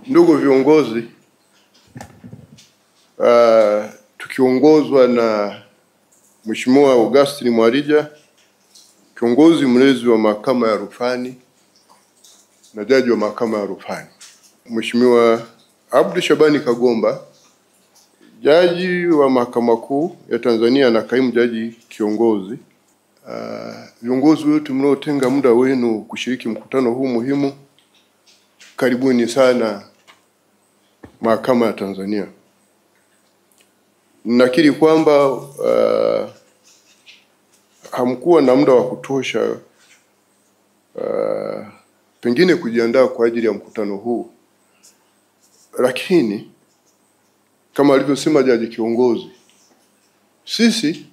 Ndugu viongozi, tukiongozwa na Mheshimiwa Augustine Mwarija, kiongozi mlezi wa mahakama ya rufani na jaji wa mahakama ya rufani, Mheshimiwa Abdi Shabani Kagomba, jaji wa mahakama kuu ya Tanzania na kaimu jaji kiongozi, viongozi wote mnaotenga muda wenu kushiriki mkutano huu muhimu, karibuni sana mahakama ya Tanzania. Nakiri kwamba hamkuwa na muda wa kutosha pengine kujiandaa kwa ajili ya mkutano huu, lakini kama alivyosema jaji kiongozi, sisi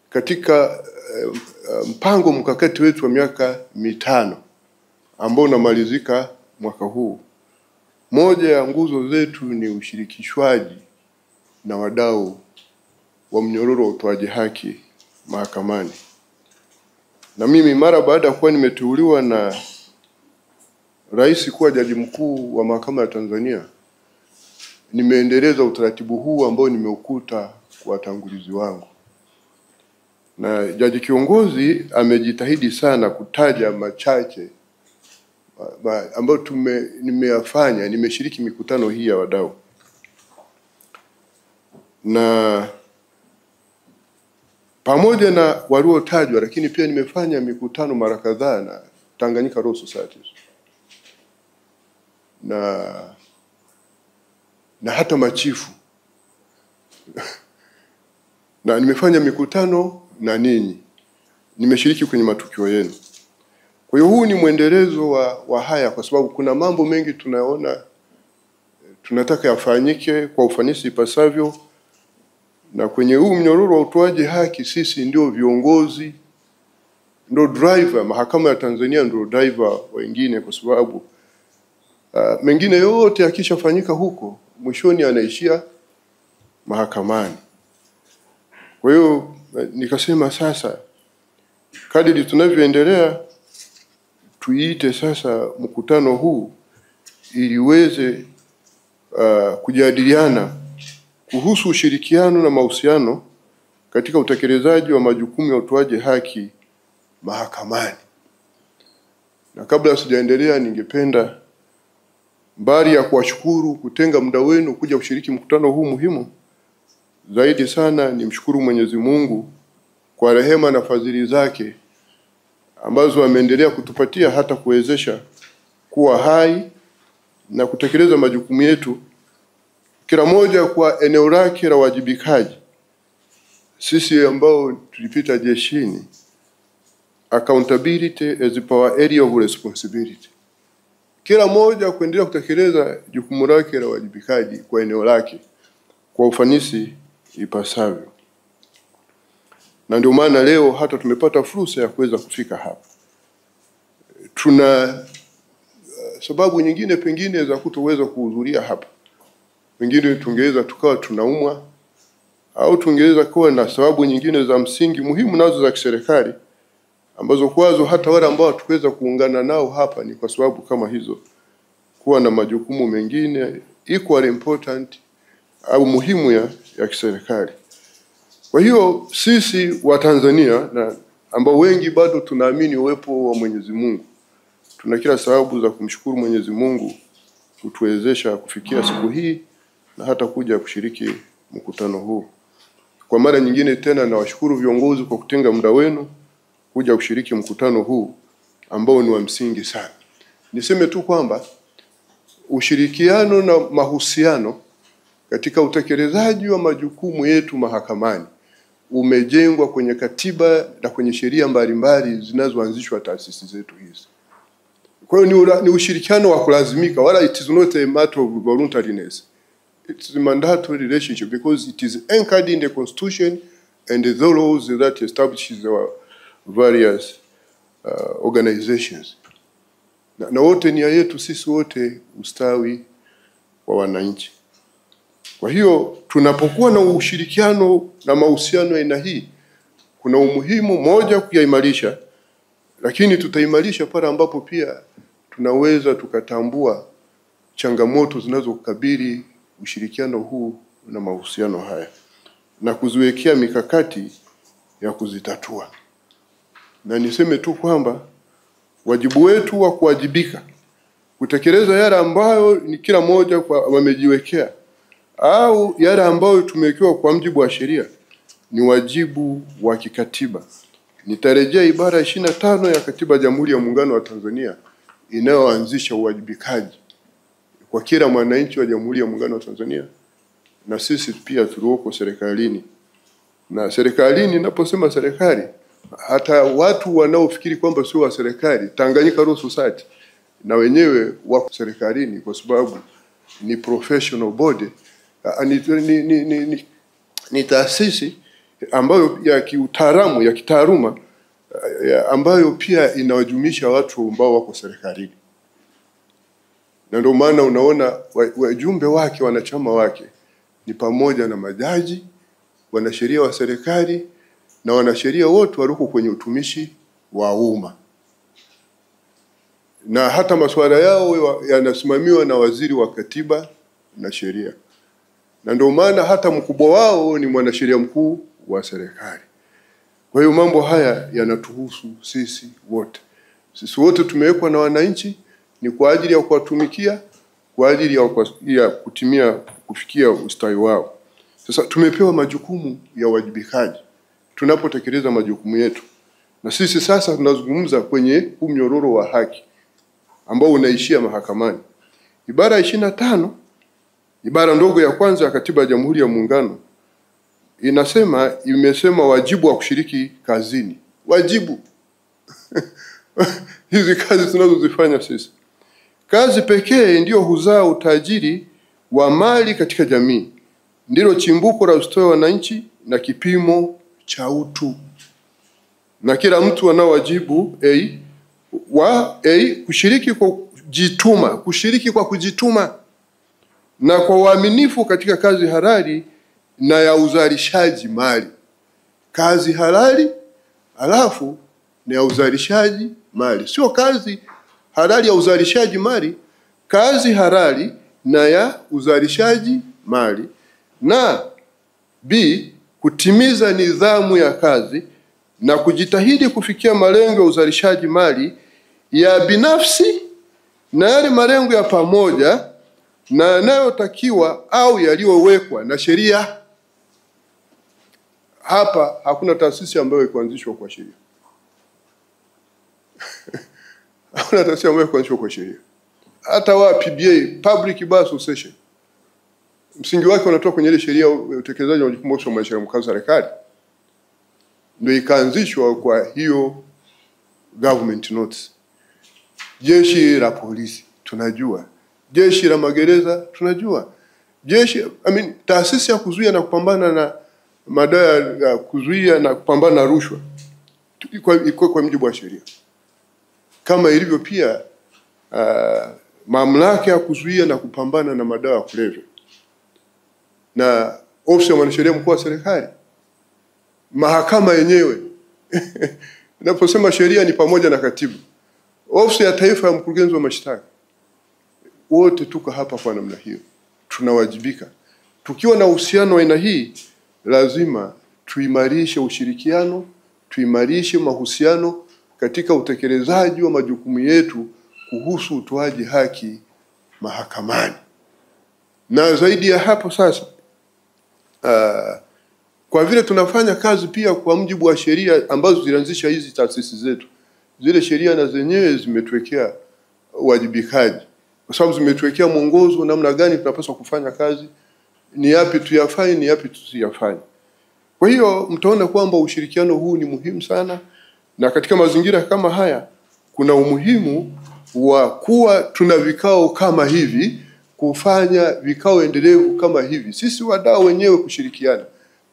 katika mpango mkakati wetu wa miaka 5 ambao unamalizika mwaka huu, moja ya nguzo zetu ni ushirikishwaji na wadau wa mnyororo wa utoaji haki mahakamani. Na mimi mara baada ya kuwa nimeteuliwa na Rais kuwa jaji mkuu wa mahakama ya Tanzania, nimeendeleza utaratibu huu ambao nimeukuta kwa watangulizi wangu. Na jaji kiongozi amejitahidi sana kutaja machache ambayo nimeyafanya. Nimeshiriki mikutano hii ya wadau, na pamoja na waliotajwa, lakini pia nimefanya mikutano mara kadhaa na Tanganyika Law Societies na hata machifu na nimefanya mikutano na ninyi, nimeshiriki kwenye matukio yenu. Kwa hiyo huu ni mwendelezo wa haya, kwa sababu kuna mambo mengi tunaona tunataka yafanyike kwa ufanisi ipasavyo, na kwenye huu mnyororo wa utoaji haki sisi ndio viongozi, ndio driver. Mahakama ya Tanzania ndio driver wengine, kwa sababu mengine yote yakishafanyika huko mwishoni anaishia mahakamani. Kwa hiyo nikasema sasa kadiri tunavyoendelea tuiite sasa mkutano huu ili uweze kujadiliana kuhusu ushirikiano na mahusiano katika utekelezaji wa majukumu ya utoaji haki mahakamani. Na kabla sijaendelea, ningependa mbali ya kuwashukuru kutenga muda wenu kuja kushiriki mkutano huu muhimu, zaidi sana nimshukuru Mwenyezi Mungu kwa rehema na fadhili zake ambazo ameendelea kutupatia hata kuwezesha kuwa hai na kutekeleza majukumu yetu, kila moja kwa eneo lake la wajibikaji. Sisi ambao tulipita jeshini, accountability as per area of responsibility, kila moja kuendelea kutekeleza jukumu lake la wajibikaji kwa eneo lake kwa ufanisi ipasavyo. Na ndio maana leo hata tumepata fursa ya kuweza kufika hapa. Tuna sababu nyingine pengine za kutoweza kuhudhuria hapa. Pengine tungeweza tukawa tunaumwa, au tungeweza kuwa na sababu nyingine za msingi muhimu nazo za kiserikali ambazo kwazo hata wale ambao hatuweza kuungana nao hapa ni kwa sababu kama hizo, kuwa na majukumu mengine equally important au muhimu ya kiserikali. Kwa hiyo sisi wa Tanzania na ambao wengi bado tunaamini uwepo wa Mwenyezi Mungu, tuna kila sababu za kumshukuru Mwenyezi Mungu kutuwezesha kufikia siku hii na hata kuja kushiriki mkutano huu. Kwa mara nyingine tena nawashukuru viongozi kwa kutenga muda wenu kuja kushiriki mkutano huu ambao ni wa msingi sana. Niseme tu kwamba ushirikiano na mahusiano katika utekelezaji wa majukumu yetu mahakamani umejengwa kwenye katiba na kwenye sheria mbalimbali zinazoanzishwa taasisi zetu hizi. Kwa hiyo ni ushirikiano wa kulazimika, wala it is not a matter of voluntariness. It's a mandatory relationship because it is anchored in the Constitution and the laws that establishes our various organizations. Na wote nia yetu sisi wote ustawi wa wananchi. Kwa hiyo tunapokuwa na ushirikiano na mahusiano aina hii, kuna umuhimu moja kuyaimarisha, lakini tutaimarisha pale ambapo pia tunaweza tukatambua changamoto zinazokabili ushirikiano huu na mahusiano haya na kuziwekea mikakati ya kuzitatua. Na niseme tu kwamba wajibu wetu wa kuwajibika kutekeleza yale ambayo ni kila mmoja wamejiwekea au yale ambayo tumewekewa kwa mujibu wa sheria ni wajibu wa kikatiba. Nitarejea ibara 25 ya Katiba ya Jamhuri ya Muungano wa Tanzania inayoanzisha uwajibikaji kwa kila mwananchi wa Jamhuri ya Muungano wa Tanzania na sisi pia tulioko serikalini. Na serikalini, ninaposema serikali, hata watu wanaofikiri kwamba sio wa serikali, Tanganyika Law Society na wenyewe wako serikalini kwa sababu ni professional body, ni taasisi ambayo ya kiutaalamu, ya kitaaluma, ambayo pia inawajumuisha watu ambao wako serikalini. Na ndio maana unaona wajumbe wake, wanachama wake ni pamoja na majaji, wanasheria wa serikali na wanasheria wote walioko kwenye utumishi wa umma. Na hata masuala yao yanasimamiwa na waziri wa katiba na sheria. Na ndio maana hata mkubwa wao ni mwanasheria mkuu wa serikali. Kwa hiyo mambo haya yanatuhusu sisi wote. Sisi wote tumewekwa na wananchi ni kwa ajili ya kuwatumikia, kwa ajili ya kufikia ustawi wao. Sasa tumepewa majukumu ya wajibikaji. Tunapotekeleza majukumu yetu, na sisi sasa tunazungumza kwenye mnyororo wa haki ambao unaishia mahakamani. Ibara 25, ibara ndogo ya kwanza ya Katiba ya Jamhuri ya Muungano imesema wajibu wa kushiriki kazini. Wajibu hizi kazi tunazozifanya sisi, kazi pekee ndio huzaa utajiri wa mali katika jamii, ndilo chimbuko la ustawi wa wananchi na kipimo cha utu. Na kila mtu ana wajibu kushiriki kwa kujituma na kwa uaminifu katika kazi halali na ya uzalishaji mali. Kazi halali alafu na ya uzalishaji mali. Sio kazi halali ya uzalishaji mali, kazi halali na ya uzalishaji mali. Na kutimiza nidhamu ya kazi na kujitahidi kufikia malengo ya uzalishaji mali ya binafsi na yale malengo ya pamoja na yanayotakiwa au yaliyowekwa na sheria. Hapa hakuna taasisi ambayo ikuanzishwa kwa sheria. Hakuna taasisi ambayo ikuanzishwa kwa sheria. Hata wa PBA, Public Bar Association, msingi wake unatoka kwenye ile sheria ya utekelezaji wa majukumu ya maisha ya serikali. Ndio ikaanzishwa kwa hiyo government notice. Jeshi la polisi tunajua, jeshi la magereza tunajua, taasisi ya kuzuia na kupambana na madawa ya kuzuia na kupambana na rushwa iko kwa mujibu wa sheria. Kama ilivyo pia mamlaka ya kuzuia na kupambana na madawa ya kulevya na ofisi ya mwanasheria mkuu wa serikali, mahakama yenyewe. Ninaposema sheria ni pamoja na katiba, ofisi ya taifa ya mkurugenzi wa mashtaka. Wote tuko hapa kwa namna hiyo, tunawajibika. Tukiwa na uhusiano wa aina hii, lazima tuimarishe ushirikiano, tuimarishe mahusiano katika utekelezaji wa majukumu yetu kuhusu utoaji haki mahakamani. Na zaidi ya hapo sasa, kwa vile tunafanya kazi pia kwa mujibu wa sheria ambazo zilianzisha hizi taasisi zetu, zile sheria na zenyewe zimetuwekea uwajibikaji, kwa sababu zimetuwekea mwongozo namna gani tunapaswa kufanya kazi, ni yapi tuyafanye, ni yapi tusiyafanye. Kwa hiyo mtaona kwamba ushirikiano huu ni muhimu sana, na katika mazingira kama haya kuna umuhimu wa kuwa tuna vikao kama hivi, kufanya vikao endelevu kama hivi. Sisi wadau wenyewe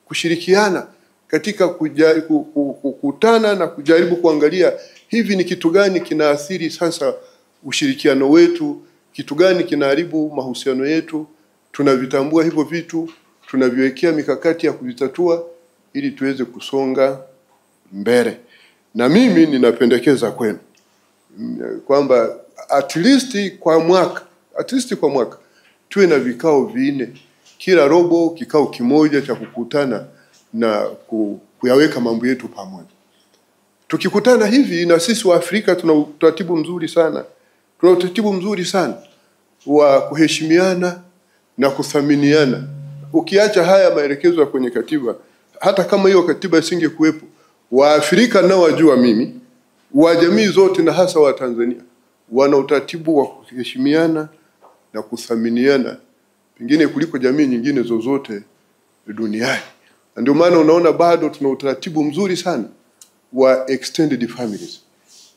kushirikiana katika kukutana na kujaribu kuangalia hivi ni kitu gani kinaathiri sasa ushirikiano wetu, kitu gani kinaharibu mahusiano yetu. Tunavitambua hivyo vitu, tunaviwekea mikakati ya kuvitatua ili tuweze kusonga mbele. Na mimi ninapendekeza kwenu kwamba at least kwa mwaka, at least kwa mwaka tuwe na vikao 4, kila robo kikao kimoja cha kukutana na kuyaweka mambo yetu pamoja. Tukikutana hivi, na sisi wa Afrika tuna utaratibu mzuri sana. Tuna utaratibu mzuri sana wa kuheshimiana na kuthaminiana. Ukiacha haya maelekezo kwenye katiba, hata kama hiyo katiba isingekuwepo, wa Afrika nao wajua mimi, wa jamii zote na hasa wa Tanzania, wana utaratibu wa kuheshimiana na kuthaminiana pengine kuliko jamii nyingine zozote duniani. Ndio maana unaona bado tuna utaratibu mzuri sana wa extended families,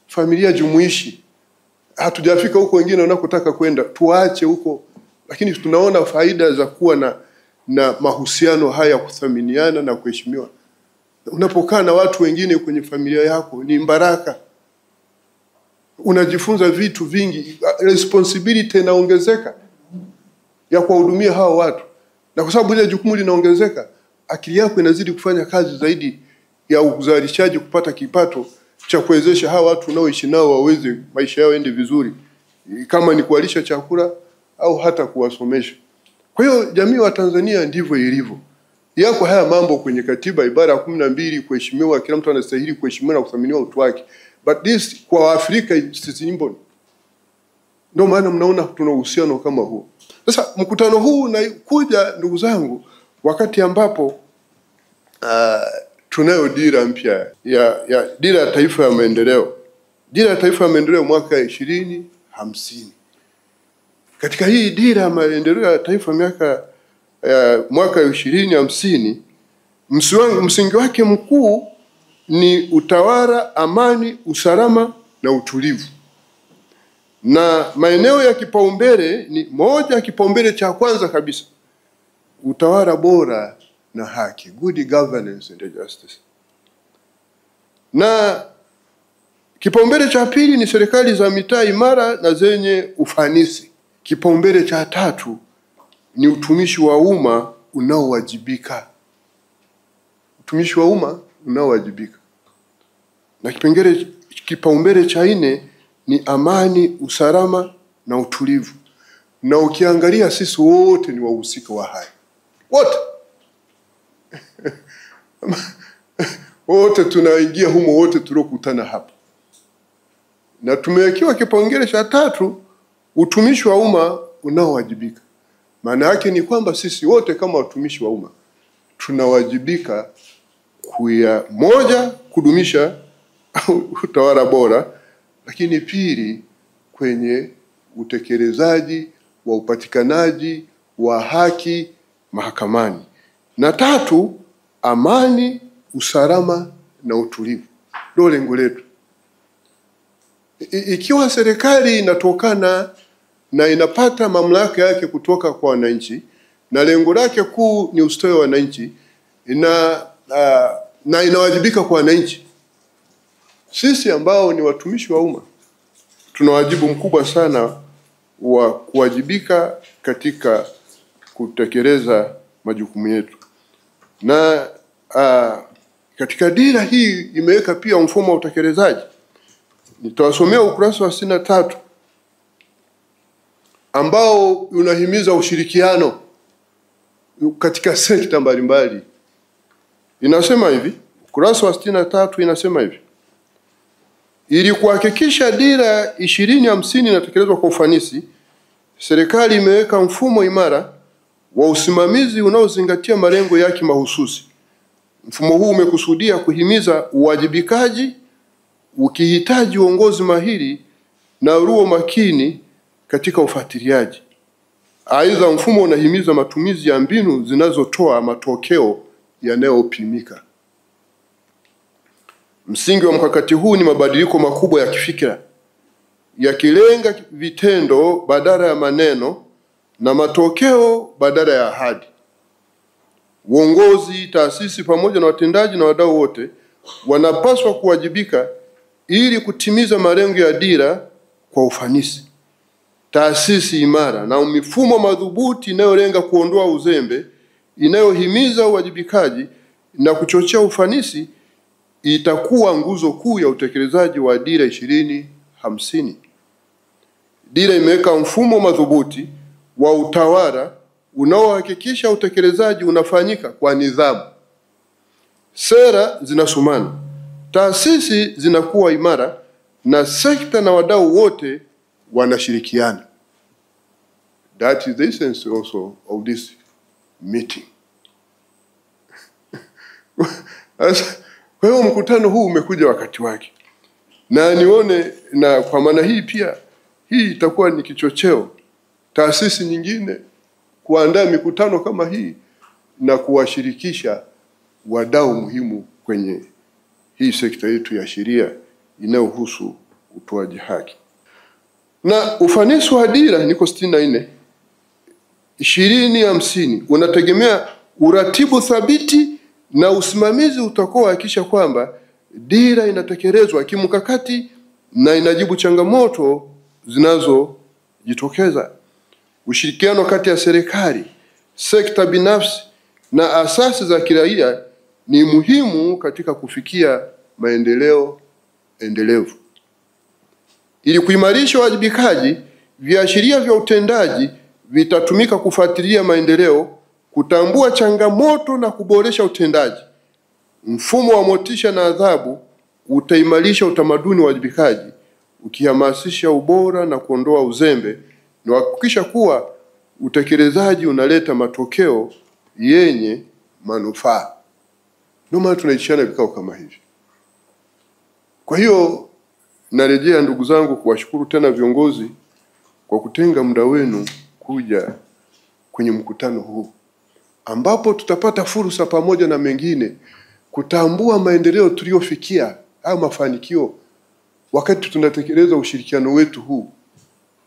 familia jumuishi. Hatujafika huko wengine wanakotaka kwenda, tuache huko, lakini tunaona faida za kuwa na mahusiano haya, kuthaminiana na kuheshimiwa. Unapokaa na watu wengine kwenye familia yako ni baraka. Unajifunza vitu vingi, responsibility inaongezeka ya kuwahudumia hao watu. Na kwa sababu ile jukumu linaongezeka, akili yako inazidi kufanya kazi zaidi ya uzalishaji, kupata kipato cha kuwezesha hao watu unaoishi nao waweze maisha yao ende vizuri, kama ni kuwalisha chakula au hata kuwasomesha. Kwa hiyo jamii wa Tanzania ndivyo ilivyo. Yako haya mambo kwenye katiba, ibara ya 12, kuheshimiwa, kila mtu anastahili kuheshimiwa na kuthaminiwa utu wake. But this kwa Afrika sisi nyimbo. Ndio maana mnaona tuna uhusiano kama huo. Sasa mkutano huu unakuja, ndugu zangu, wakati ambapo tunayo dira mpya ya dira ya taifa ya maendeleo. Dira ya taifa ya maendeleo mwaka 2050. Katika hii dira ya maendeleo ya taifa mwaka 2050, msingi wake mkuu ni utawala, amani, usalama na utulivu. Na maeneo ya kipaumbele ni moja, kipaumbele cha kwanza kabisa, utawala bora na haki, good governance and justice. Na kipaumbele cha pili ni serikali za mitaa imara na zenye ufanisi. Kipaumbele cha tatu ni utumishi wa umma unaowajibika. Utumishi wa umma unaowajibika. Na kipaumbele cha 4 ni amani, usalama na utulivu. Na ukiangalia sisi wote ni wahusika wa haya. Wote. Wote tunaingia humo, wote tuliokutana hapa. Na tumewekewa kipaumbele cha 3, utumishi wa umma unaowajibika. Maana yake ni kwamba sisi wote kama watumishi wa umma tunawajibika moja, kudumisha utawala bora, lakini pili, kwenye utekelezaji wa upatikanaji wa haki mahakamani, na 3, amani, usalama na utulivu. Ndio lengo letu. Ikiwa serikali inatokana na inapata mamlaka yake kutoka kwa wananchi, na lengo lake kuu ni ustawi wa wananchi, na inawajibika kwa wananchi, sisi ambao ni watumishi wa umma tuna wajibu mkubwa sana wa kuwajibika katika kutekeleza majukumu yetu. Na katika dira hii imeweka pia mfumo wa utekelezaji. Nitawasomea ukurasa wa 63 ambao unahimiza ushirikiano katika sekta mbalimbali. Inasema hivi, ukurasa wa 63 inasema hivi: ili kuhakikisha dira 2050 inatekelezwa kwa ufanisi, serikali imeweka mfumo imara wa usimamizi unaozingatia malengo yake mahususi. Mfumo huu umekusudia kuhimiza uwajibikaji, ukihitaji uongozi mahiri na uruo makini katika ufuatiliaji. Aidha, mfumo unahimiza matumizi ya mbinu zinazotoa matokeo yanayopimika. Msingi wa mkakati huu ni mabadiliko makubwa ya kifikra, yakilenga vitendo badala ya maneno na matokeo badala ya ahadi. Uongozi, taasisi pamoja na watendaji na wadau wote wanapaswa kuwajibika ili kutimiza malengo ya dira kwa ufanisi. Taasisi imara na mifumo madhubuti inayolenga kuondoa uzembe, inayohimiza uwajibikaji na kuchochea ufanisi itakuwa nguzo kuu ya utekelezaji wa dira 2050. Dira imeweka mfumo madhubuti wa utawala unaohakikisha utekelezaji unafanyika kwa nidhamu. Sera zinasomana, taasisi zinakuwa imara, na sekta na wadau wote wanashirikiana. That is the essence also of this meeting. Kwa hiyo mkutano huu umekuja wakati wake, na nione, na kwa maana hii pia hii itakuwa ni kichocheo taasisi nyingine kuandaa mikutano kama hii na kuwashirikisha wadau muhimu kwenye hii sekta yetu ya sheria inayohusu utoaji haki. Na ufanisi wa dira niko 64 2050 unategemea uratibu thabiti na usimamizi utakaohakikisha kwamba dira inatekelezwa kimkakati na inajibu changamoto zinazojitokeza. Ushirikiano kati ya serikali, sekta binafsi na asasi za kiraia ni muhimu katika kufikia maendeleo endelevu. Ili kuimarisha uwajibikaji, viashiria vya utendaji vitatumika kufuatilia maendeleo, kutambua changamoto na kuboresha utendaji. Mfumo wa motisha na adhabu utaimarisha utamaduni wa uwajibikaji, ukihamasisha ubora na kuondoa uzembe, na kuhakikisha kuwa utekelezaji unaleta matokeo yenye manufaa. Ndio maana tunaishana vikao kama hivi. Kwa hiyo narejea, ndugu zangu, kuwashukuru tena viongozi kwa kutenga muda wenu kuja kwenye mkutano huu, ambapo tutapata fursa pamoja na mengine kutambua maendeleo tuliyofikia au mafanikio wakati tunatekeleza ushirikiano wetu huu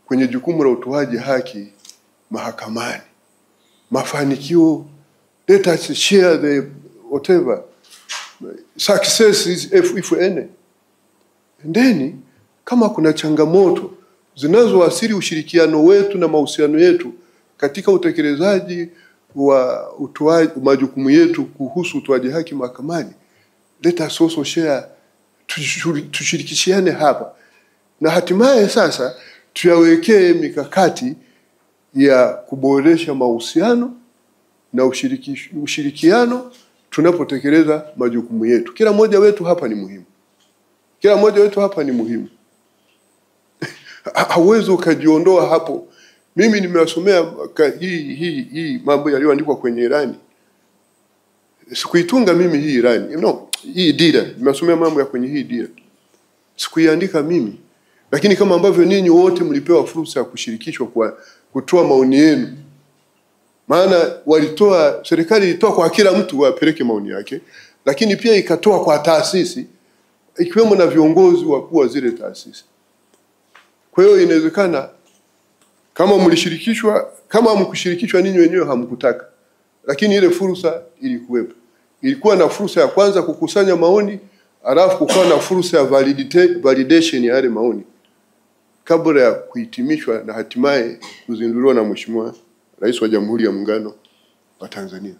kwenye jukumu la utoaji haki mahakamani. Mafanikio, let us share the whatever success is if any. Ndeni kama kuna changamoto zinazoathiri ushirikiano wetu na mahusiano yetu katika utekelezaji wa utoaji majukumu yetu kuhusu utoaji haki mahakamani, let us also share, tushirikishiane hapa, na hatimaye sasa tuyawekee mikakati ya kuboresha mahusiano na ushirikiano tunapotekeleza majukumu yetu. Kila mmoja wetu hapa ni muhimu. Kila mmoja wetu hapa ni muhimu. Hauwezi ukajiondoa hapo. Mimi nimewasomea hii mambo yaliyoandikwa kwenye ilani. Sikuitunga mimi hii ilani. No, hii dira. Nimewasomea mambo ya kwenye hii dira. Sikuiandika mimi. Lakini kama ambavyo ninyi wote mlipewa fursa ya kushirikishwa kwa kutoa maoni yenu. Maana serikali ilitoa kwa kila mtu apeleke maoni yake, lakini pia ikatoa kwa taasisi, ikiwemo na viongozi wakuu wa zile taasisi. Kwa hiyo inawezekana kama mlishirikishwa, kama hamkushirikishwa ninyi wenyewe hamkutaka, lakini ile fursa ilikuwepo. Ilikuwa na fursa ya kwanza kukusanya maoni, alafu kukawa na fursa ya validation ya yale maoni kabla ya kuhitimishwa na hatimaye kuzinduliwa na Mheshimiwa Rais wa Jamhuri ya Muungano wa Tanzania.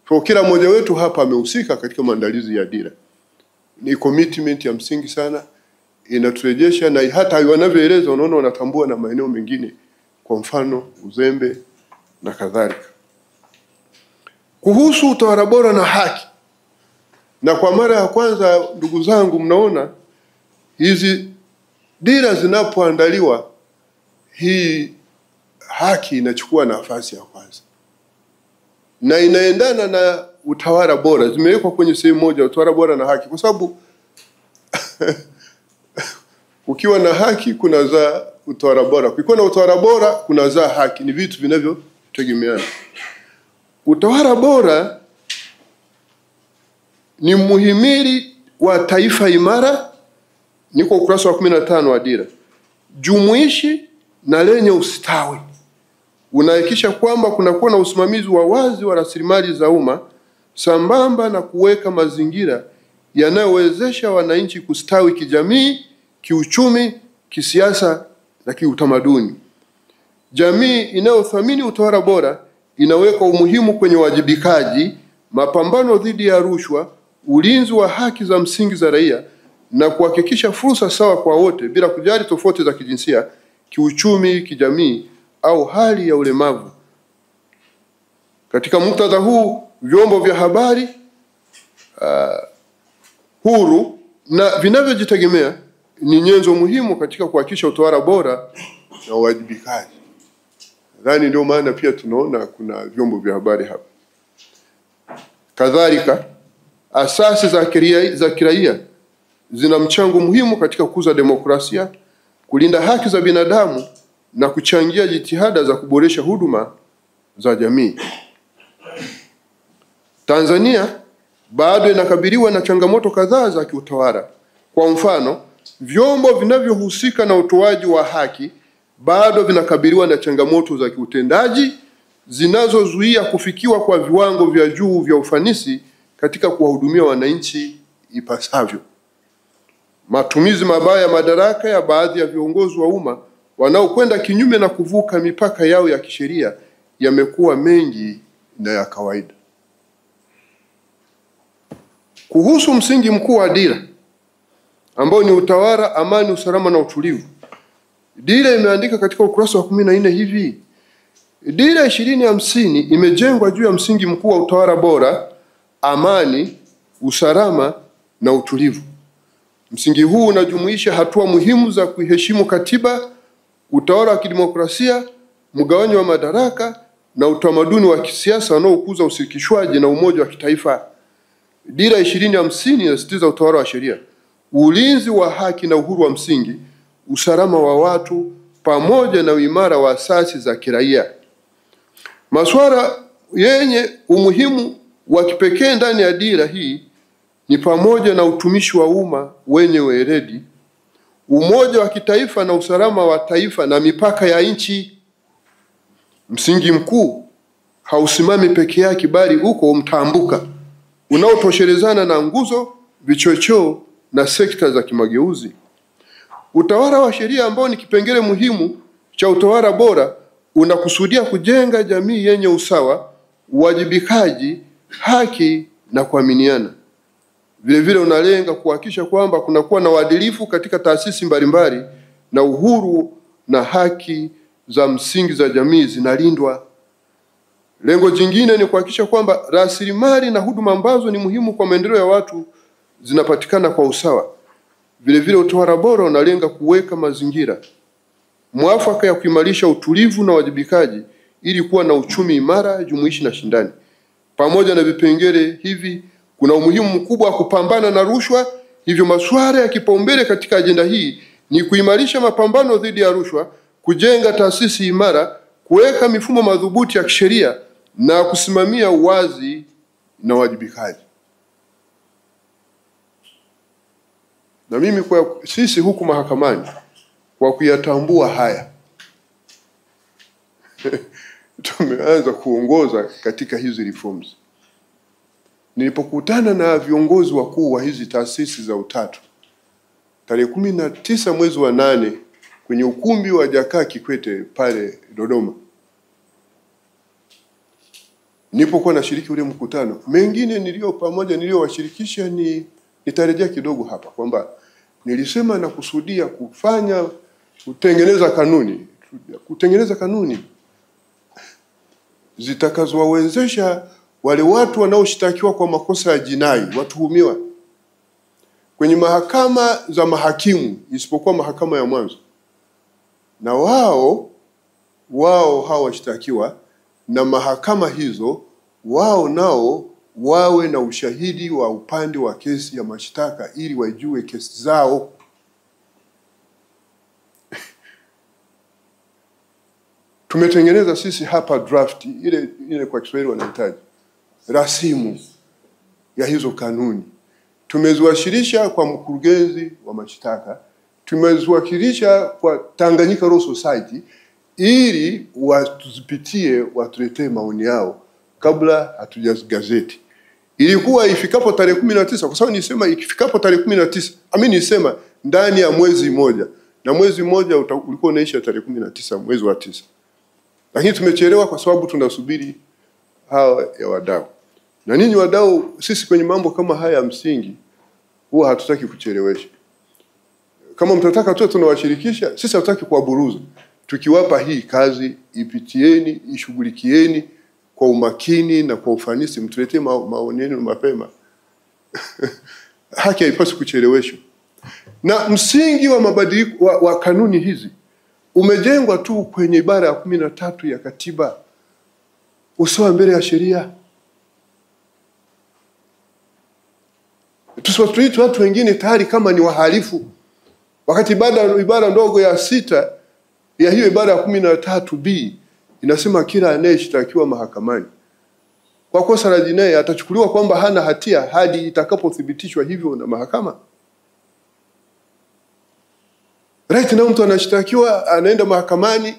Kwa kila mmoja wetu hapa amehusika katika maandalizi ya dira. Ni commitment ya msingi sana, inaturejesha, na hata wanavyoeleza unaona wanatambua na maeneo mengine, kwa mfano uzembe na kadhalika. Kuhusu utawala bora na haki, na kwa mara ya kwanza ndugu zangu, mnaona hizi dira zinapoandaliwa, hii haki inachukua nafasi ya kwanza na inaendana na utawala bora. Zimewekwa kwenye sehemu moja, utawala bora na haki, kwa sababu ukiwa na haki kunazaa utawala bora, ukiwa na utawala bora kunazaa haki. Ni vitu vinavyotegemeana. Utawala bora ni muhimili wa taifa imara, niko ukurasa wa 15 wa dira, jumuishi na lenye ustawi. Unahakikisha kwamba kunakuwa na usimamizi wa wazi wa rasilimali za umma, sambamba na kuweka mazingira yanayowezesha wananchi kustawi kijamii, kiuchumi, kisiasa na kiutamaduni. Jamii inayothamini utawala bora inaweka umuhimu kwenye wajibikaji, mapambano dhidi ya rushwa, ulinzi wa haki za msingi za raia, na kuhakikisha fursa sawa kwa wote bila kujali tofauti za kijinsia, kiuchumi, kijamii au hali ya ulemavu. Katika muktadha huu, vyombo vya habari huru na vinavyojitegemea ni nyenzo muhimu katika kuhakikisha utawala bora na uwajibikaji. Nadhani ndio maana pia tunaona kuna vyombo vya habari hapa. Kadhalika, asasi za kiraia zina mchango muhimu katika kukuza demokrasia, kulinda haki za binadamu na kuchangia jitihada za kuboresha huduma za jamii. Tanzania bado inakabiliwa na changamoto kadhaa za kiutawala. Kwa mfano, vyombo vinavyohusika na utoaji wa haki bado vinakabiliwa na changamoto za kiutendaji zinazozuia kufikiwa kwa viwango vya juu vya ufanisi katika kuwahudumia wananchi ipasavyo. Matumizi mabaya ya madaraka ya baadhi ya viongozi wa umma wanaokwenda kinyume na kuvuka mipaka yao ya kisheria yamekuwa mengi na ya kawaida. Kuhusu msingi mkuu wa dira ambao ni utawala, amani, usalama na utulivu, dira imeandika katika ukurasa wa 14 hivi: Dira 2050 imejengwa juu ya msingi mkuu wa utawala bora, amani, usalama na utulivu. Msingi huu unajumuisha hatua muhimu za kuiheshimu katiba, utawala wa kidemokrasia, mgawanyo wa madaraka na utamaduni wa kisiasa unaokuza ushirikishwaji na umoja wa kitaifa. Dira 2050 inasisitiza utawala wa sheria, ulinzi wa haki na uhuru wa msingi, usalama wa watu pamoja na uimara wa asasi za kiraia. Masuala yenye umuhimu wa kipekee ndani ya dira hii ni pamoja na utumishi wa umma wenye weledi, umoja wa kitaifa na usalama wa taifa na mipaka ya nchi. Msingi mkuu hausimami peke yake bali uko mtambuka unaotoshelezana na nguzo, vichocheo na sekta za kimageuzi. Utawala wa sheria ambao ni kipengele muhimu cha utawala bora unakusudia kujenga jamii yenye usawa, uwajibikaji, haki na kuaminiana. Vile vile unalenga kuhakikisha kwamba kunakuwa na uadilifu katika taasisi mbalimbali na uhuru na haki za msingi za jamii zinalindwa. Lengo jingine ni kuhakikisha kwamba rasilimali na huduma ambazo ni muhimu kwa maendeleo ya watu zinapatikana kwa usawa. Vile vile utawala bora unalenga kuweka mazingira mwafaka ya kuimarisha utulivu na uwajibikaji ili kuwa na uchumi imara, jumuishi na shindani. Pamoja na vipengele hivi, kuna umuhimu mkubwa wa kupambana na rushwa. Hivyo masuala ya kipaumbele katika ajenda hii ni kuimarisha mapambano dhidi ya rushwa, kujenga taasisi imara, kuweka mifumo madhubuti ya kisheria na kusimamia uwazi na uwajibikaji. Na mimi kwa sisi huku mahakamani kwa kuyatambua haya tumeanza kuongoza katika hizi reforms. Nilipokutana na viongozi wakuu wa hizi taasisi za utatu tarehe 19 mwezi wa 8 kwenye ukumbi wa Jakaya Kikwete pale Dodoma, nilipokuwa nashiriki ule mkutano, mengine niliyowashirikisha nitarejea kidogo hapa kwamba nilisema na kusudia kutengeneza kanuni zitakazowawezesha wale watu wanaoshtakiwa kwa makosa ya jinai, watuhumiwa kwenye mahakama za mahakimu isipokuwa mahakama ya mwanzo, na wao hawa washtakiwa na mahakama hizo wao nao wawe na ushahidi wa upande wa kesi ya mashtaka ili wajue kesi zao. Tumetengeneza sisi hapa draft ile kwa Kiswahili wanahitaji rasimu ya hizo kanuni. Tumeziwasilisha kwa mkurugenzi wa mashtaka, tumeziwakilisha kwa Tanganyika Law Society ili watuzipitie, watuletee maoni yao kabla hatujazigazeti. Ilikuwa ifikapo tarehe 19, kwa sababu nisema ikifikapo tarehe 19, nisema ndani ya mwezi mmoja, na mwezi mmoja ulikuwa unaisha tarehe 19 mwezi wa 9. Lakini tumechelewa kwa sababu tunasubiri hawa ya wadau. Na ninyi wadau, sisi kwenye mambo kama haya ya msingi huwa hatutaki kuchelewesha. kama mtataka tu tunawashirikisha, sisi hatutaki kuwaburuza. Tukiwapa hii kazi, ipitieni, ishughulikieni kwa umakini na kwa ufanisi, mtuletee maoni yenu mapema. Haki haipaswi kucheleweshwa. Na msingi wa mabadiliko wa kanuni hizi umejengwa tu kwenye ibara ya 13 ya katiba, usawa mbele ya sheria. Tusiwatuite watu wengine tayari kama ni wahalifu, wakati ibara ndogo ya 6 ya hiyo ibara ya 13B inasema kila anayeshtakiwa mahakamani kwa kosa la jinai atachukuliwa kwamba hana hatia hadi itakapothibitishwa hivyo na mahakama. Right now mtu anashtakiwa, anaenda mahakamani,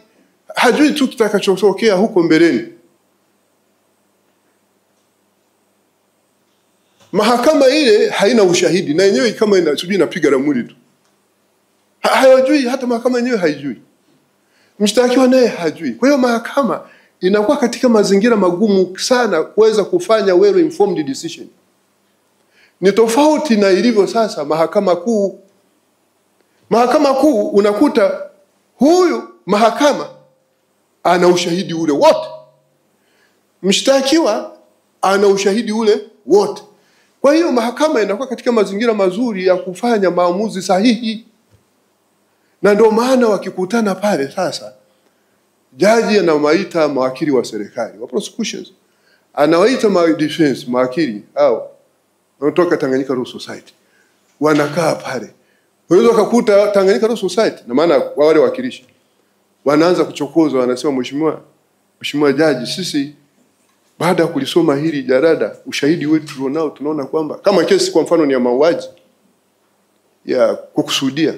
hajui tu kitakachotokea huko mbeleni. Mahakama ile haina ushahidi, na yenyewe kama inapiga ramli tu. Hayajui, hata mahakama yenyewe haijui. Mshtakiwa naye hajui. Kwa hiyo mahakama inakuwa katika mazingira magumu sana kuweza kufanya well informed decision. Ni tofauti na ilivyo sasa mahakama kuu. Mahakama kuu unakuta huyu mahakama ana ushahidi ule wote, mshtakiwa ana ushahidi ule wote. Kwa hiyo mahakama inakuwa katika mazingira mazuri ya kufanya maamuzi sahihi. Na ndio maana wakikutana pale sasa, jaji anawaita mawakili wa serikali, wa prosecutions, anawaita defense mawakili hao wanatoka Tanganyika Law Society, wanakaa pale. Unaweza kukuta Tanganyika Law Society, na maana wale wakilishi wanaanza kuchokoza, wanasema mheshimiwa jaji, sisi baada ya kulisoma hili jarada, ushahidi wetu tulionao tunaona kwamba kama kesi kwa mfano ni ya mauaji ya kukusudia,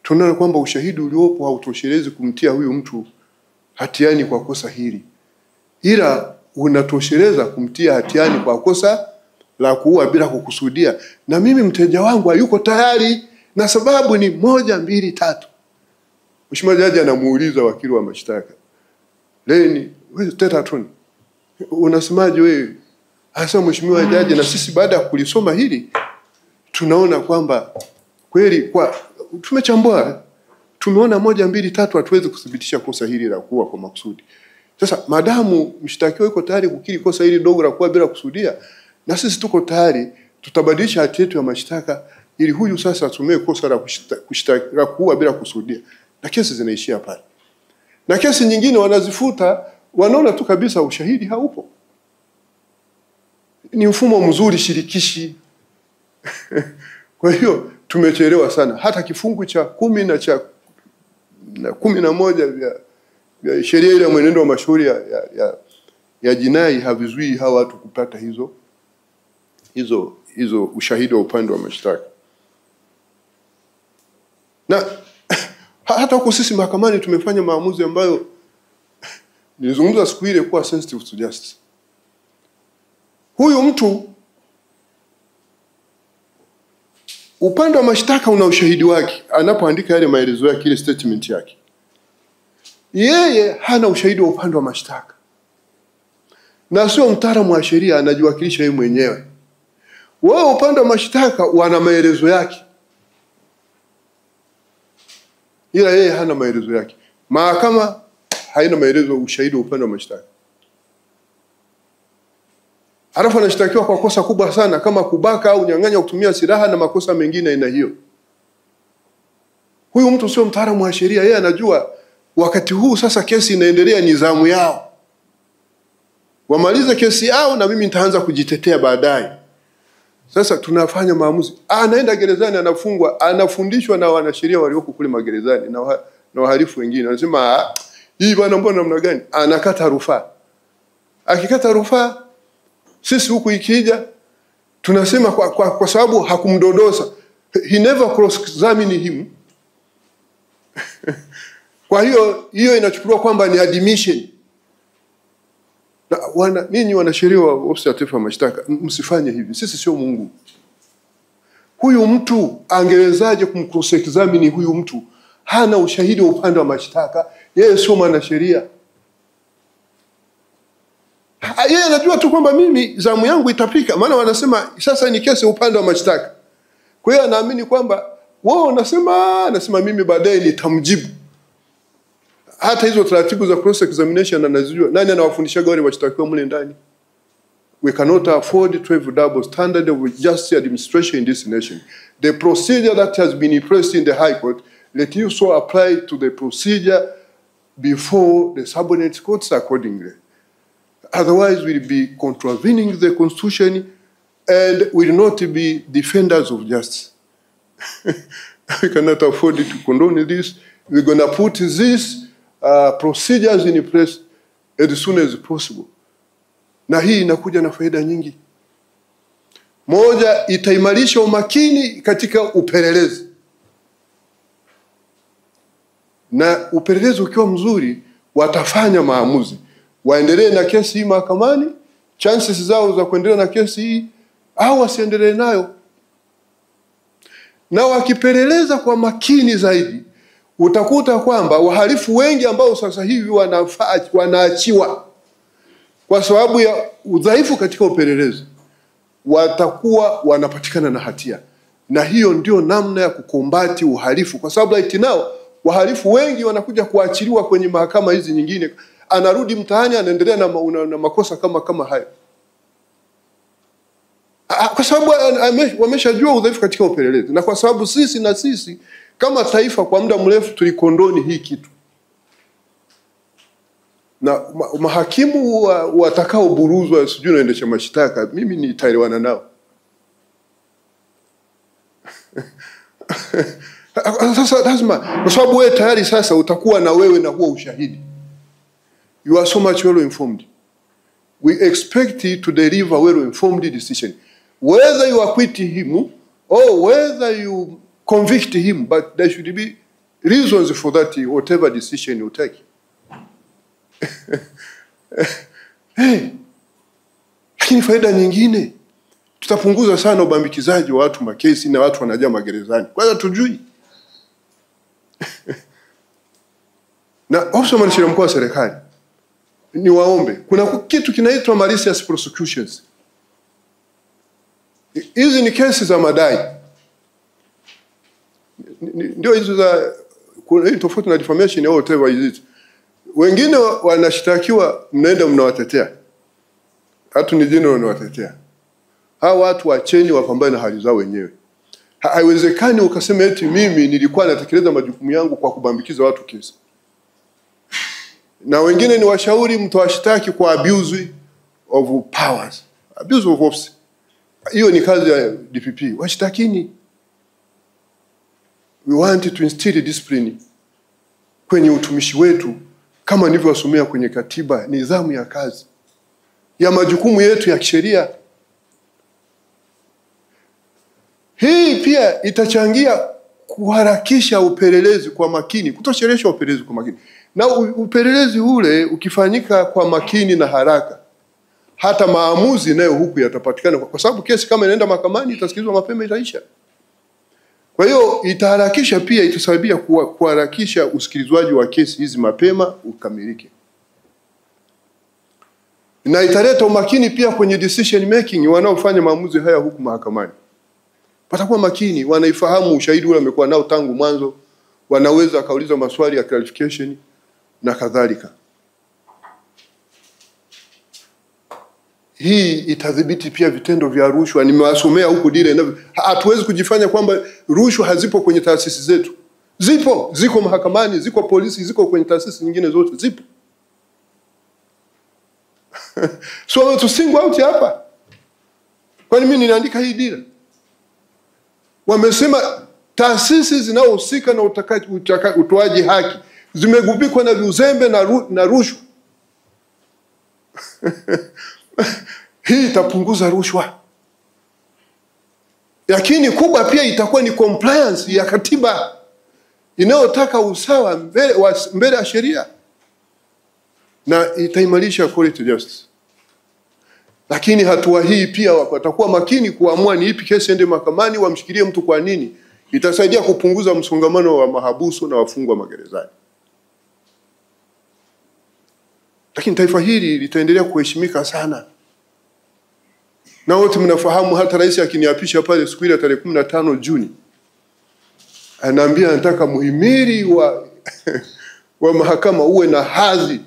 tunaona kwamba ushahidi uliopo hautoshelezi kumtia huyu mtu hatiani kwa kosa hili, ila unatosheleza kumtia hatiani kwa kosa la kuua bila kukusudia, na mimi mteja wangu hayuko tayari na sababu ni 1, 2, 3. Mheshimiwa jaji anamuuliza wakili wa mashtaka, Leni, wewe teta attorney, unasemaje wewe? Hasa mheshimiwa jaji, na sisi baada ya kulisoma hili tunaona kwamba kweli kwa tumechambua, tumeona 1, 2, 3 hatuwezi kuthibitisha kosa hili la kuua kwa makusudi. Sasa madamu mshtakiwa yuko tayari kukiri kosa hili dogo la kuua bila kusudia, na sisi tuko tayari, tutabadilisha hati yetu ya mashtaka ili huyu sasa atumie kosa la kuua bila kusudia, na kesi zinaishia pale. Na kesi nyingine wanazifuta, wanaona tu kabisa ushahidi haupo. Ni mfumo mzuri shirikishi. Kwa hiyo tumechelewa sana. Hata kifungu cha 10 na cha 11 vya sheria ile ya mwenendo wa mashauri ya jinai havizuii hawa watu kupata hizo ushahidi wa upande wa mashtaka. Na hata huko sisi mahakamani tumefanya maamuzi ambayo nilizungumza siku ile kuwa sensitive to justice. Huyu mtu upande wa mashtaka una ushahidi wake, anapoandika yale maelezo yake, ile statement yake, yeye hana ushahidi wa upande wa mashtaka, na sio mtaalamu wa sheria, anajiwakilisha yeye mwenyewe. Wao upande wa mashtaka wana maelezo yake, ila yeye hana maelezo yake. Mahakama haina maelezo, ushahidi wa upande wa mashtaka. Alafu anashtakiwa kwa kosa kubwa sana kama kubaka au unyang'anya kutumia silaha na makosa mengine aina hiyo. Huyu mtu sio mtaalamu wa sheria, yeye anajua wakati huu sasa kesi inaendelea, ni zamu yao. Wamalize kesi yao na mimi nitaanza kujitetea baadaye. Sasa tunafanya maamuzi. Anaenda gerezani, anafungwa, anafundishwa na wanasheria walioko kule magerezani na wahalifu wengine. Wanasema hii bwana mbona namna gani? Anakata rufaa. Akikata rufaa, sisi huku ikija tunasema kwa sababu hakumdodosa, he never cross-examined him. Kwa hiyo inachukuliwa kwamba ni admission. Na ninyi wanasheria wa ofisi ya taifa ya mashtaka, msifanye hivi. Sisi sio Mungu. Huyu mtu angewezaje kumcross-examine huyu mtu? Hana ushahidi wa upande wa mashtaka, yeye sio mwanasheria. Yeye anajua tu kwamba mimi zamu yangu itapika, maana wanasema sasa ni kesi upande wa mashtaka. Kwa hiyo anaamini kwamba wao nasema mimi baadaye nitamjibu. Hata hizo taratibu za cross examination anazijua. Nani anawafundishaga wale washtakiwa mle ndani? We cannot afford to have double standard of justice administration in this nation. The procedure that has been impressed in the High Court, let you so apply to the procedure before the subordinate courts accordingly. Otherwise, we'll be contravening the Constitution and will not be defenders of justice. We cannot afford to condone this. We're going to put these procedures in place as soon as possible. Na hii inakuja na faida nyingi. Moja, itaimarisha umakini katika upelelezi. Na upelelezi ukiwa mzuri, watafanya maamuzi. Waendelee na kesi hii mahakamani, chances zao za kuendelea na kesi hii, au wasiendelee nayo. Na wakipeleleza kwa makini zaidi, utakuta kwamba wahalifu wengi ambao sasa hivi wanaachiwa kwa sababu ya udhaifu katika upelelezi, watakuwa wanapatikana na hatia. Na hiyo ndio namna ya kukombati uhalifu, kwa sababu right now wahalifu wengi wanakuja kuachiliwa kwenye mahakama hizi nyingine, anarudi mtaani anaendelea na makosa kama hayo. Kwa sababu wameshajua udhaifu katika upelelezi, na kwa sababu sisi kama taifa kwa muda mrefu tulikondoni hii kitu. Na mahakimu watakao buruzwa sijui naendesha mashtaka, mimi nitaelewana nao. Sasa lazima, kwa sababu wewe tayari sasa utakuwa na wewe na huo ushahidi. You are so much well informed. We expect you to deliver well informed decision. Whether you acquit him or whether you convict him, but there should be reasons for that, whatever decision you take. Lakini faida nyingine, tutapunguza sana ubambikizaji wa watu makesi na watu wanajaa magerezani. Kwanza tujui. Na ofisa wa mwanasheria mkuu wa serikali, ni waombe, kuna kitu kinaitwa malicious prosecutions. Hizi ni kesi za madai. Ndio hizo za kuna tofauti na defamation au whatever is it. Wengine wanashtakiwa, mnaenda mnawatetea. Hatu ni jina wanawatetea. Hawa watu wacheni wapambane na hali zao wenyewe. Haiwezekani ukasema eti mimi nilikuwa natekeleza majukumu yangu kwa kubambikiza watu kesi. Na wengine ni washauri mtawashtaki kwa abuse of powers, abuse of office. Hiyo ni kazi ya DPP. Washtakini. We want to instill discipline kwenye utumishi wetu, kama nilivyosomea kwenye katiba, nidhamu ya kazi ya majukumu yetu ya kisheria. Hii pia itachangia kuharakisha upelelezi kwa makini, kutoshelesha upelelezi kwa makini. Na upelelezi ule ukifanyika kwa makini na haraka, hata maamuzi nayo huku yatapatikana, kwa sababu kesi kama inaenda mahakamani itasikilizwa mapema, itaisha. Kwa hiyo itaharakisha pia, itasaidia kuharakisha usikilizwaji wa kesi hizi mapema ukamilike. Na italeta umakini pia kwenye decision making wanaofanya maamuzi haya huku mahakamani. Watakuwa makini, wanaifahamu ushahidi ule wamekuwa nao tangu mwanzo, wanaweza kauliza maswali ya clarification na kadhalika. Hii itadhibiti pia vitendo vya rushwa. Nimewasomea huku dile, hatuwezi kujifanya kwamba rushwa hazipo kwenye taasisi zetu. Zipo, ziko mahakamani, ziko polisi, ziko kwenye taasisi nyingine zote, zipo. So to single out hapa. Kwani mimi ninaandika hii dira? Wamesema taasisi zinazohusika na utoaji haki zimegubikwa na uzembe na rushwa. Hii itapunguza rushwa. Lakini kubwa pia itakuwa ni compliance ya katiba inayotaka usawa mbele ya sheria, na itaimarisha quality justice. Lakini hatua hii pia watakuwa makini kuamua ni ipi kesi ende mahakamani, wamshikilie mtu kwa nini. Itasaidia kupunguza msongamano wa mahabusu na wafungwa magerezani. Lakini taifa hili litaendelea kuheshimika sana. Na wote mnafahamu, hata rais akiniapisha pale siku ile tarehe 15 Juni, anaambia nataka muhimili wa mahakama uwe na hadhi.